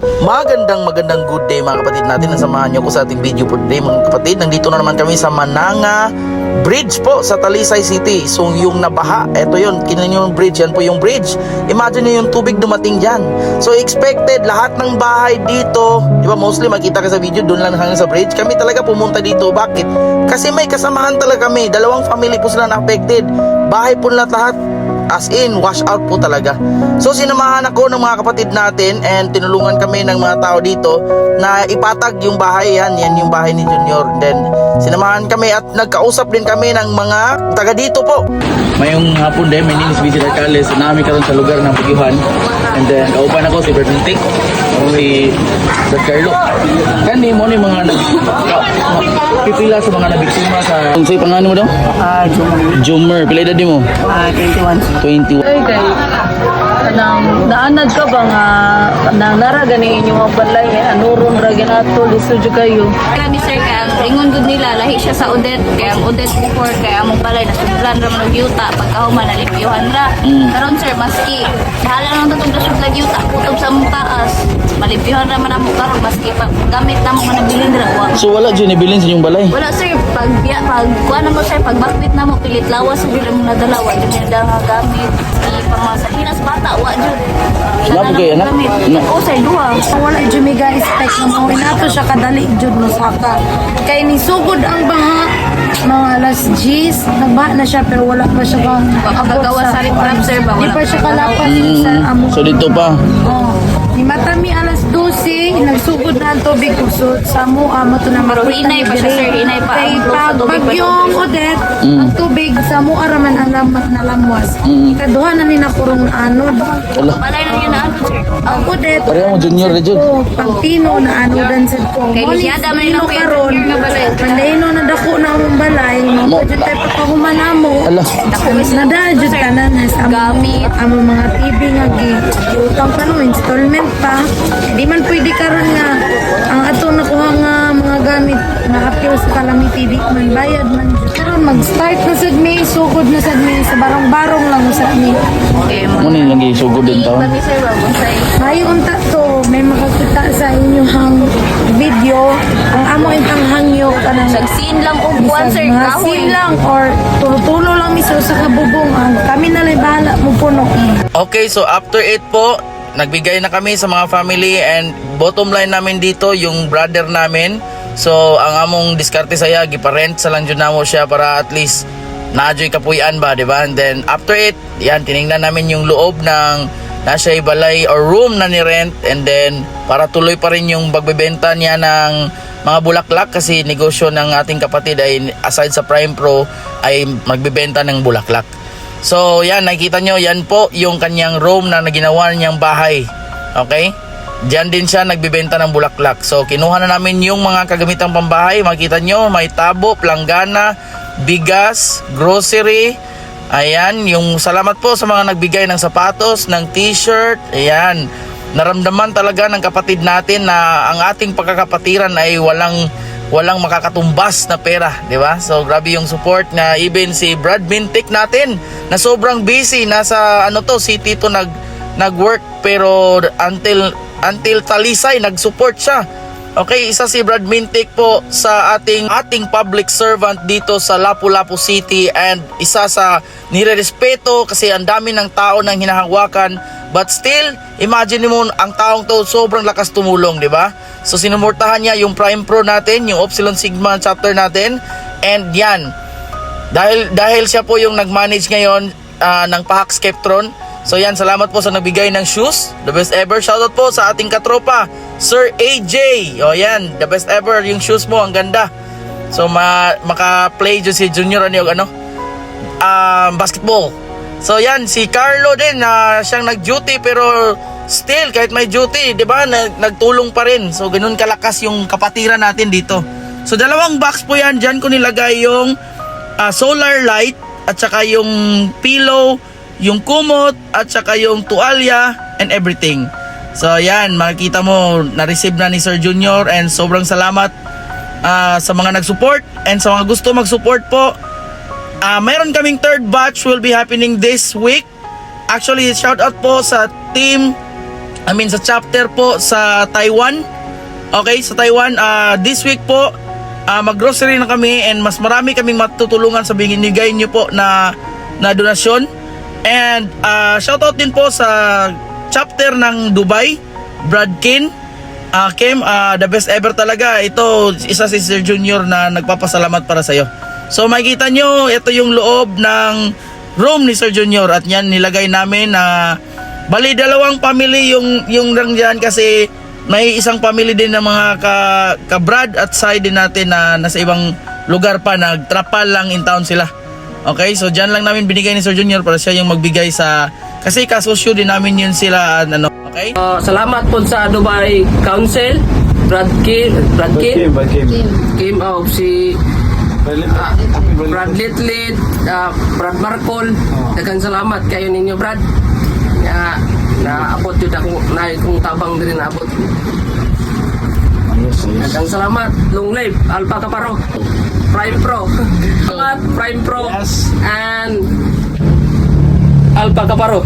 Magandang good day mga kapatid natin. Nasamahan nyo ko sa ating video for today mga kapatid. Nandito na naman kami sa Mananga Bridge po sa Talisay City. So yung nabaha, eto yun, kinan yung bridge, yan po yung bridge. Imagine nyo yung tubig dumating dyan. So expected lahat ng bahay dito, di ba, mostly makita ka sa video, doon lang hanggang sa bridge. Kami talaga pumunta dito. Bakit? Kasi may kasamahan talaga kami. Dalawang family po sila na affected. Bahay po lahat, as in, wash out po talaga. So sinamahan ako ng mga kapatid natin and tinulungan kami ng mga tao dito na ipatag yung bahay. Yan yung bahay ni Junior. Then sinamahan kami at nagkausap din kami ng mga taga dito po. Mayong hapon din, my name is Vincent Arcales. Nami karon sa lugar ng Pugyuhan. And then kaupan ako si Brad Mintik, si Brad Carlo. Kani mo ni mga pipila sa mga nabiktima sa... Kung sa'yo pangalan mo daw? Jumer. Pila edad mo? 21. Ay, kay naanad ka ba nga nara gani inyong mga balay anuron ra ginato liso jud kayo. Kani sir kaya ingon gud nila lahi siya sa Odette kaya ang Odette before kaya among balay nasudlan ra man og yuta pagkahuman nalimpyuhan ra. Karon sir maski bahala nang tutong nasudlan yuta kutob sa among taas malimpyuhan ra man among karon maski pag gamit namo man nabilin ra wa. So wala dyan ibilin sa inyong balay? Wala sir pag kuha na mo sir pag bakbit namo pilit lawas sa dili mo nadala wa jud nga gamit pamasa hinas bata wa jud. Wala po kayo anak? O sir duha. Wala jud mi guys expect na mo inato siya kadali jud mo saka. Kay ni sugod ang baha mga alas 10 nagbaha na siya pero wala pa siya bang Pagkagawa sa riprap sir ba Di wala. pa siya kalapas sa amo. So dito pa? Oh. Ni matami alas 12 nagsugod na ang tubig kusot sa mo amo to na Pero hinay pa siya, sir. Hinay pa kay ang flow sa pag tubig pa bagyong Odette ang tubig sa mo araman ang lambat na lamwas ikaduha na ni na purong anod Wala. Balay lang yun na ano sir. ang Odette Pareho mo junior na dyan. ko pag tino na anodan sa ko Kay lisyada man yun ang karon junior nga balay. pandayno na dako na akong balay mo jud tay pagkahuman namo Ala. nada jud tanan sa Gamit. amo mga TV nga gi utang pa no installment pa di man pwede karon nga ang ato nakuha nga mga gamit nga apil sa calamity di man bayad man karon mag-start na sad may sugod na sad may sa barong-barong lang sa ni Okay mo. Muna yung lagi sugod din taon. Kami sir ba bonsai. may unta to may makakita sa inyong video ang amo intang hangyo kanang Nagsin lang og buwan sir mga kahoy. sin lang or tulo lang miso sa kabubong ang kami na lang bahala mo puno. Okay, so after it po, nagbigay na kami sa mga family and bottom line namin dito, yung brother namin. So, ang among diskarte saya, giparent sa lang dyan namo siya para at least naadyo'y kapuyan ba, di ba? And then, after it, yan, tinignan namin yung loob ng nasa balay or room na ni-rent. And then, para tuloy pa rin yung pagbebenta niya ng mga bulaklak kasi negosyo ng ating kapatid ay aside sa Prime Pro ay magbebenta ng bulaklak. So yan, nakikita nyo, yan po yung kanyang room na ginawa niyang bahay. Okay? Diyan din siya nagbibenta ng bulaklak. So kinuha na namin yung mga kagamitang pambahay. Makita nyo, may tabo, planggana, bigas, grocery. Ayan, yung salamat po sa mga nagbigay ng sapatos, ng t-shirt. Ayan, naramdaman talaga ng kapatid natin na ang ating pagkakapatiran ay walang makakatumbas na pera, di ba? So grabe yung support na even si Brad Mintik natin na sobrang busy nasa city to nag-work pero until Talisay nag-support siya. Okay, isa si Brad Mintik po sa ating public servant dito sa Lapu-Lapu City and isa sa nirerespeto kasi ang dami ng tao nang hinahangwakan but still imagine mo ang taong to sobrang lakas tumulong, di ba? So sinumurtahan niya yung Prime Pro natin, yung Upsilon Sigma chapter natin and yan dahil siya po yung nag-manage ngayon ng Pahak Skeptron. So yan, salamat po sa nagbigay ng shoes, the best ever. Shoutout po sa ating katropa Sir AJ. O yan, the best ever yung shoes mo, ang ganda. So maka-play dyan si Junior basketball. So yan, si Carlo din siyang nag-duty pero still kahit may duty, 'di ba? Nagtulong pa rin. So ganoon kalakas yung kapatiran natin dito. So dalawang box po yan, diyan ko nilagay yung solar light at saka yung pillow, yung kumot at saka yung tuwalya and everything. So yan, makikita mo na-receive na ni Sir Junior and sobrang salamat sa mga nag-support and sa mga gusto mag-support po. Mayroon kaming third batch will be happening this week. Actually, shout out po sa team sa chapter po sa Taiwan. Okay, sa Taiwan, this week po, mag-grocery na kami and mas marami kaming matutulungan sa binigay nyo po na donasyon. And shoutout din po sa chapter ng Dubai, Brad Kim, the best ever talaga. Ito, isa si Sir Junior na nagpapasalamat para sa'yo. So makikita nyo, ito yung loob ng room ni Sir Junior at yan nilagay namin na bali dalawang family yung lang dyan kasi may isang family din ng mga ka-Brad at side din natin na nasa ibang lugar pa, nagtrapal lang in town sila. Okay, so dyan lang namin binigay ni Sir Junior para siya yung magbigay sa, kasi kasosyo din namin yun sila, okay? Salamat po sa Dubai Council, Brad Kim, si Brad Litlit, Brad Marcol. Daghang salamat kayo ninyo, Brad. Naabot yun ako, kung tabang din naabot. Daghang salamat, long live, Alpha Kaparo, Prime Pro, Prime Pro, and Alpha Kaparo.